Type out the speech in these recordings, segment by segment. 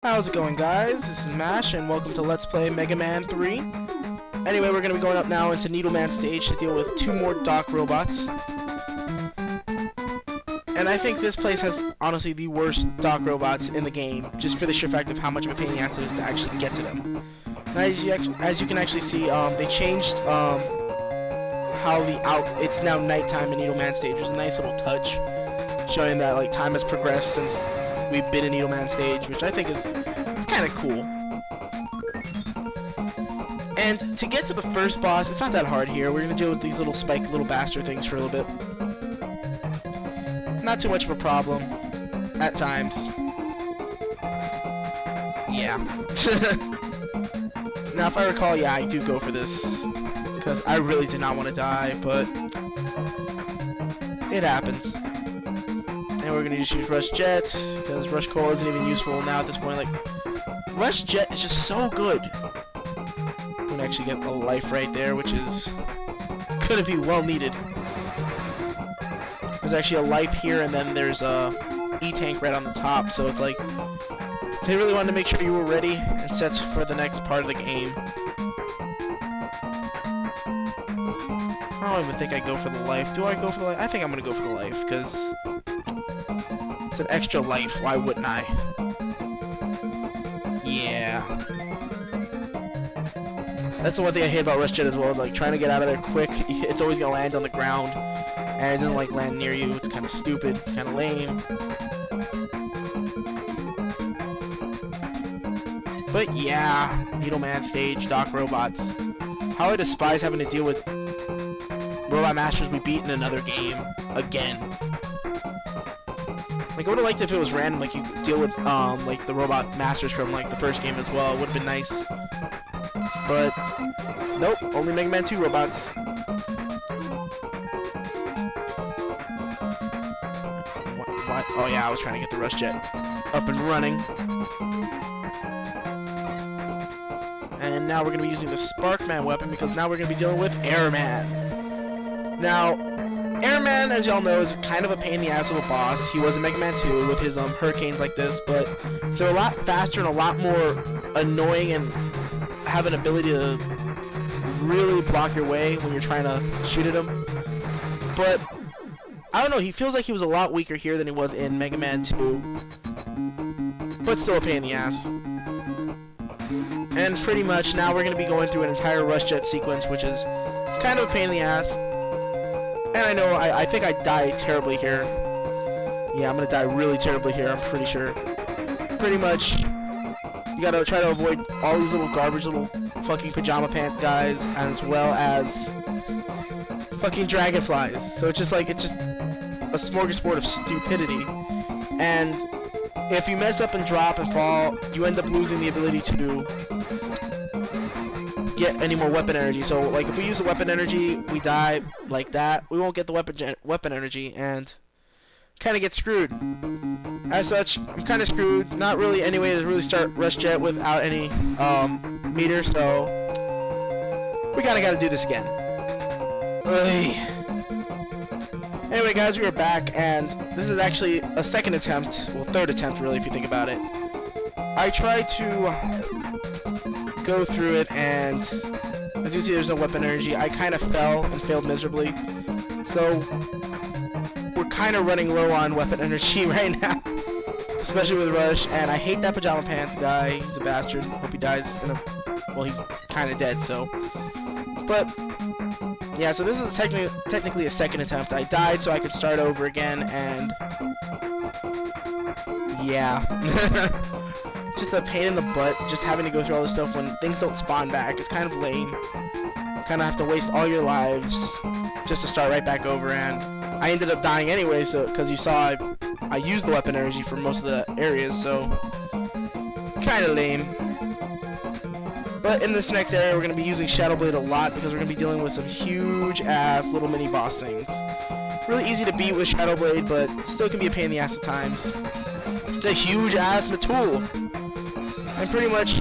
How's it going, guys? This is Mash, and welcome to Let's Play Mega Man 3. Anyway, we're going to be going up now into Needleman stage to deal with 2 more Doc robots. And I think this place has, honestly, the worst Doc robots in the game, just for the sheer fact of how much of a pain in the ass it is to actually get to them. Now, as you can actually see, they changed how it's now nighttime in Needleman stage. There's a nice little touch showing that like time has progressed since we've been in Needleman stage, which I think it's kind of cool. And to get to the first boss, it's not that hard here. We're gonna deal with these little spike little bastard things for a little bit. Not too much of a problem at times. Yeah. Now, if I recall, yeah, I do go for this because I really did not want to die, but it happens. And we're gonna just use Rush Jet because Rush Coal isn't even useful now at this point. Like, Rush Jet is just so good. We're gonna actually get a life right there, which is gonna be well needed. There's actually a life here, and then there's a E-tank right on the top. So it's like they really wanted to make sure you were ready and set for the next part of the game. I don't even think I go for the life. Do I go for the life? I think I'm gonna go for the life because it's an extra life. Why wouldn't I? Yeah. That's the one thing I hate about Rush Jet as well. Like, trying to get out of there quick, it's always gonna land on the ground, and it doesn't like land near you. It's kind of stupid, kind of lame. But yeah, Needleman stage, Doc robots. How I despise having to deal with robot masters we beat in another game again. Like, I would have liked if it was random, like you could deal with like the robot masters from like the first game as well. It would have been nice. But nope, only Mega Man 2 robots. What? Oh yeah, I was trying to get the Rush Jet up and running. And now we're going to be using the Sparkman weapon because now we're going to be dealing with Airman. Now, Airman, as y'all know, is kind of a pain in the ass of a boss. He was in Mega Man 2 with his hurricanes like this, but they're a lot faster and a lot more annoying and have an ability to really block your way when you're trying to shoot at him. But I don't know, he feels like he was a lot weaker here than he was in Mega Man 2, but still a pain in the ass. And pretty much now we're going to be going through an entire Rush Jet sequence, which is kind of a pain in the ass. And I know, I think I die terribly here. Yeah, I'm going to die really terribly here, I'm pretty sure. Pretty much, you got to try to avoid all these little garbage little fucking pajama pants guys, as well as fucking dragonflies. So it's just like, it's just a smorgasbord of stupidity. And if you mess up and drop and fall, you end up losing the ability to get any more weapon energy. So like if we use the weapon energy, we die like that, we won't get the weapon energy and kind of get screwed. As such, I'm kind of screwed. Not really any way to really start Rush Jet without any meter, so we kind of got to do this again. Ugh. Anyway, guys, we are back, and this is actually a second attempt, well, third attempt, really, if you think about it. I tried to go through it, and as you see, there's no weapon energy. I kind of fell and failed miserably, so we're kind of running low on weapon energy right now, especially with Rush, and I hate that pajama pants guy. He's a bastard. Hope he dies in a... well, he's kind of dead, so... But yeah, so this is technically a second attempt. I died so I could start over again, and yeah. Just a pain in the butt, just having to go through all this stuff when things don't spawn back. It's kind of lame. You kind of have to waste all your lives just to start right back over, and I ended up dying anyway, so because you saw I used the weapon energy for most of the areas, so kind of lame. But in this next area, we're going to be using Shadow Blade a lot because we're going to be dealing with some huge-ass little mini-boss things. Really easy to beat with Shadow Blade, but still can be a pain in the ass at times. It's a huge-ass Matul. And pretty much,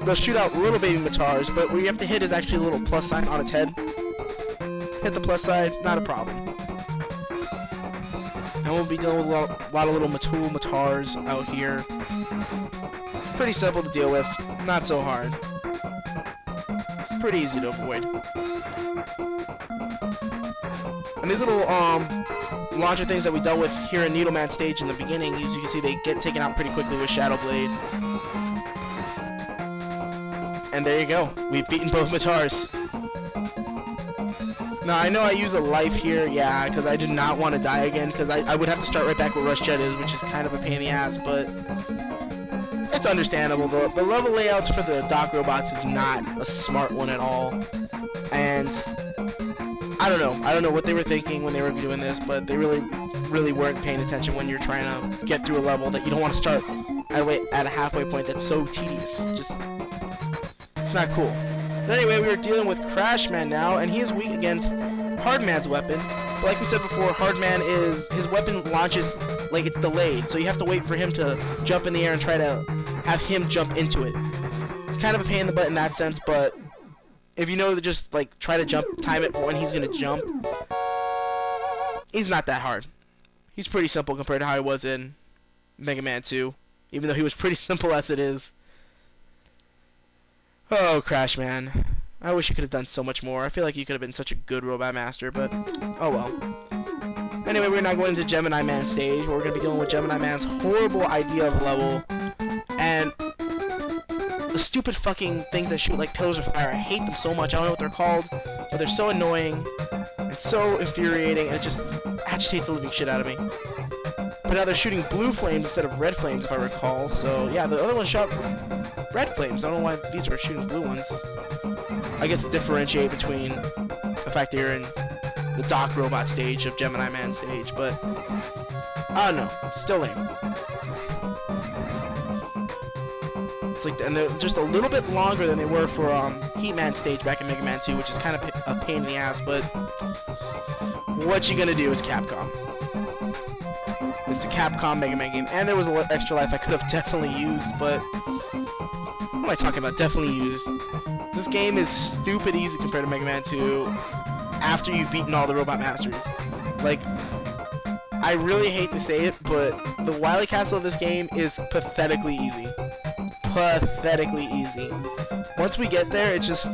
they'll shoot out little baby Matars, but what you have to hit is actually a little plus sign on its head. Hit the plus side, not a problem. And we'll be dealing with a lot of little Matars out here. Pretty simple to deal with, not so hard. Pretty easy to avoid. And these little launcher things that we dealt with here in Needleman stage in the beginning, as you can see, they get taken out pretty quickly with Shadow Blade. And there you go. We've beaten both Matars. Now, I know I use a life here, yeah, because I did not want to die again, because I would have to start right back where Rush Jet is, which is kind of a pain in the ass, but it's understandable. The level layouts for the dock robots is not a smart one at all, and I don't know what they were thinking when they were doing this, but they really weren't paying attention when you're trying to get through a level that you don't want to start at a halfway point that's so tedious. Just, it's not cool. But anyway, we are dealing with Crashman now, and he is weak against Hardman's weapon. But like we said before, Hardman his weapon launches like it's delayed, so you have to wait for him to jump in the air and try to have him jump into it. It's kind of a pain in the butt in that sense, but if you know to just like try to jump, time it when he's gonna jump, he's not that hard. He's pretty simple compared to how he was in Mega Man 2, even though he was pretty simple as it is. Oh, Crashman. I wish you could have done so much more. I feel like you could have been such a good Robot Master, but oh well. Anyway, we're now going into Gemini Man stage, where we're going to be dealing with Gemini Man's horrible idea of a level, and the stupid fucking things that shoot like pillars of fire. I hate them so much. I don't know what they're called, but they're so annoying and so infuriating, and it just agitates the living shit out of me. But now they're shooting blue flames instead of red flames, if I recall. So yeah, the other one shot red flames. I don't know why these are shooting blue ones. I guess to differentiate between the fact that you're in the Dock Robot stage of Gemini Man stage, but I don't know. Still lame. It's like, and they're just a little bit longer than they were for Heatman stage back in Mega Man 2, which is kind of a pain in the ass, but what you gonna do? It's Capcom. It's a Capcom Mega Man game, and there was a little extra life I could have definitely used, but what am I talking about? Definitely used. This game is stupid easy compared to Mega Man 2 after you've beaten all the Robot Masters. Like, I really hate to say it, but the Wily Castle of this game is pathetically easy. Pathetically easy. Once we get there, it's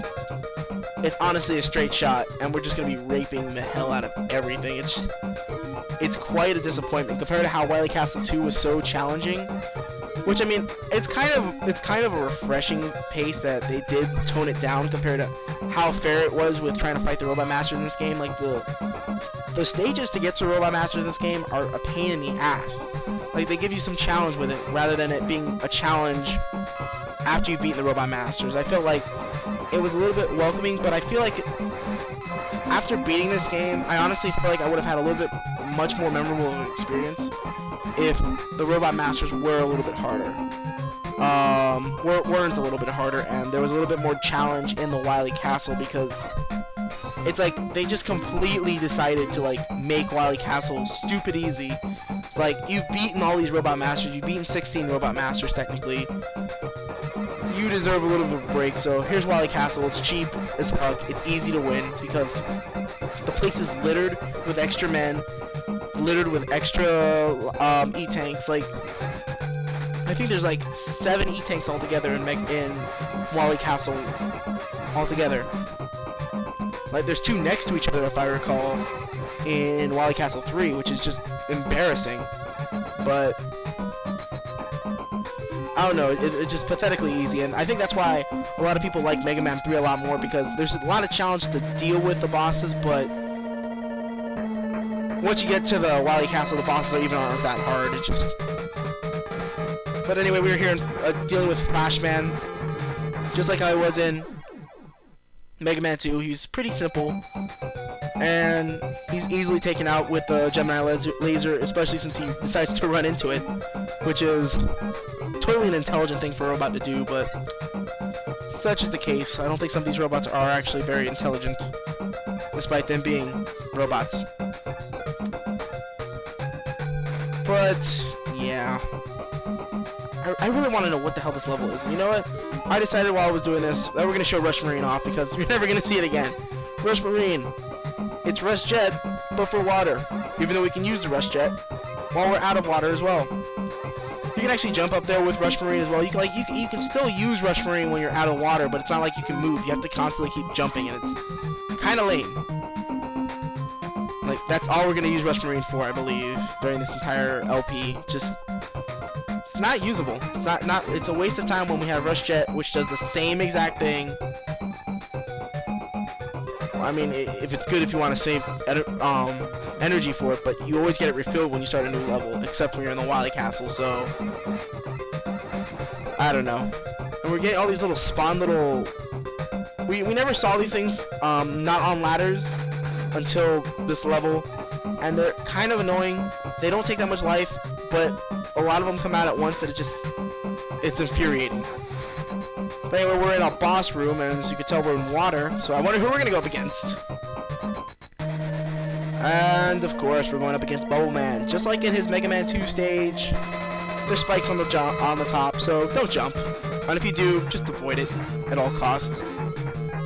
honestly a straight shot, and we're just gonna be raping the hell out of everything. It's quite a disappointment compared to how Wily Castle 2 was so challenging. Which, I mean, it's kind of a refreshing pace that they did tone it down compared to how fair it was with trying to fight the Robot Masters in this game. Like, the stages to get to Robot Masters in this game are a pain in the ass. Like, they give you some challenge with it rather than it being a challenge after you've beaten the Robot Masters. I felt like it was a little bit welcoming, but I feel like after beating this game, I honestly feel like I would have had a little bit much more memorable of an experience if the Robot Masters were a little bit harder. Weren't a little bit harder, and there was a little bit more challenge in the Wily Castle, because it's like they just completely decided to like make Wily Castle stupid easy. Like, you've beaten all these Robot Masters, you've beaten 16 Robot Masters technically. You deserve a little bit of a break, so here's Wily Castle. It's cheap as fuck, it's easy to win, because the place is littered with extra men, littered with extra E-tanks. Like, I think there's like 7 E-tanks altogether in Wily Castle altogether. Like, there's 2 next to each other, if I recall, in Wily Castle 3, which is just embarrassing. But I don't know, it's just pathetically easy, and I think that's why a lot of people like Mega Man 3 a lot more, because there's a lot of challenge to deal with the bosses, but once you get to the Wily Castle, the bosses aren't that hard. It's just... But anyway, we're here dealing with Flashman, just like I was in Mega Man 2. He's pretty simple, and he's easily taken out with the Gemini laser, especially since he decides to run into it, which is totally an intelligent thing for a robot to do, but such is the case. I don't think some of these robots are actually very intelligent, despite them being robots. But, yeah. I really want to know what the hell this level is. And you know what? I decided while I was doing this that we're going to show Rush Marine off, because you're never going to see it again. Rush Marine. It's Rush Jet, but for water. Even though we can use the Rush Jet while we're out of water as well. You can actually jump up there with Rush Marine as well. You can still use Rush Marine when you're out of water, but it's not like you can move. You have to constantly keep jumping, and it's kind of lame. Like, that's all we're gonna use Rush Marine for, I believe, during this entire LP. Just, it's not usable. It's not. It's a waste of time when we have Rush Jet, which does the same exact thing. I mean, if it's good if you want to save energy for it, but you always get it refilled when you start a new level, except when you're in the Wily Castle. So I don't know. And we're getting all these little spawn little. We never saw these things not on ladders until this level, and they're kind of annoying. They don't take that much life, but a lot of them come out at once that it's infuriating. But anyway, we're in a boss room, and as you can tell, we're in water, so I wonder who we're going to go up against. And, of course, we're going up against Bubble Man. Just like in his Mega Man 2 stage, there's spikes on the top, so don't jump. And if you do, just avoid it at all costs.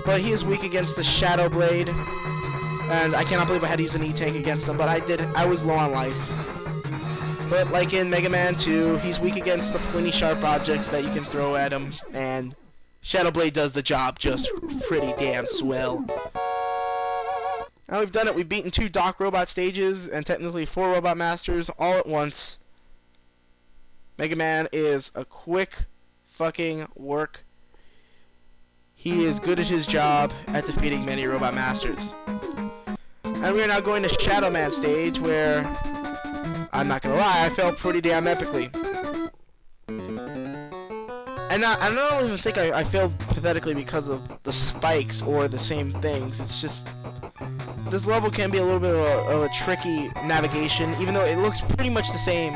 But he is weak against the Shadow Blade, and I cannot believe I had to use an E-Tank against him, but I was low on life. But like in Mega Man 2, he's weak against the pointy sharp objects that you can throw at him, and Shadow Blade does the job just pretty damn swell. Now we've done it. We've beaten 2 Doc Robot stages and technically 4 Robot Masters all at once. Mega Man is a quick fucking work. He is good at his job at defeating many Robot Masters. And we're now going to Shadow Man stage, where I'm not gonna lie, I failed pretty damn epically. And I don't even think I failed pathetically because of the spikes or the same things. It's just, this level can be a little bit of a tricky navigation, even though it looks pretty much the same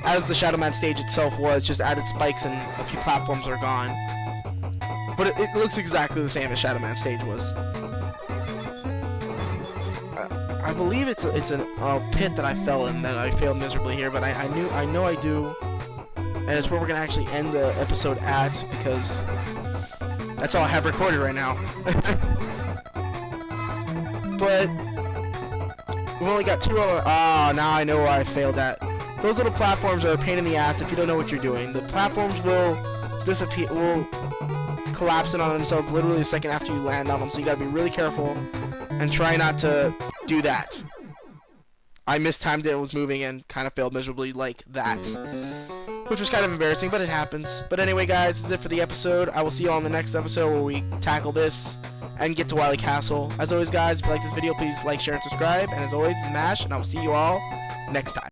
as the Shadow Man stage itself was, just added spikes and a few platforms are gone. But it looks exactly the same as Shadow Man stage was. I believe it's a pit that I fell in that I failed miserably here, but I know I do. And it's where we're gonna actually end the episode at, because that's all I have recorded right now. But we've only got 2 other. Ah, now I know where I failed at. Those little platforms are a pain in the ass if you don't know what you're doing. The platforms will disappear, will collapse in on themselves literally a second after you land on them. So you gotta be really careful and try not to do that. I mistimed it and was moving and kind of failed miserably like that, which was kind of embarrassing, but it happens. But anyway, guys, this is it for the episode. I will see you all in the next episode where we tackle this and get to Wily Castle. As always, guys, if you like this video, please like, share, and subscribe. And as always, this is Mash, and I will see you all next time.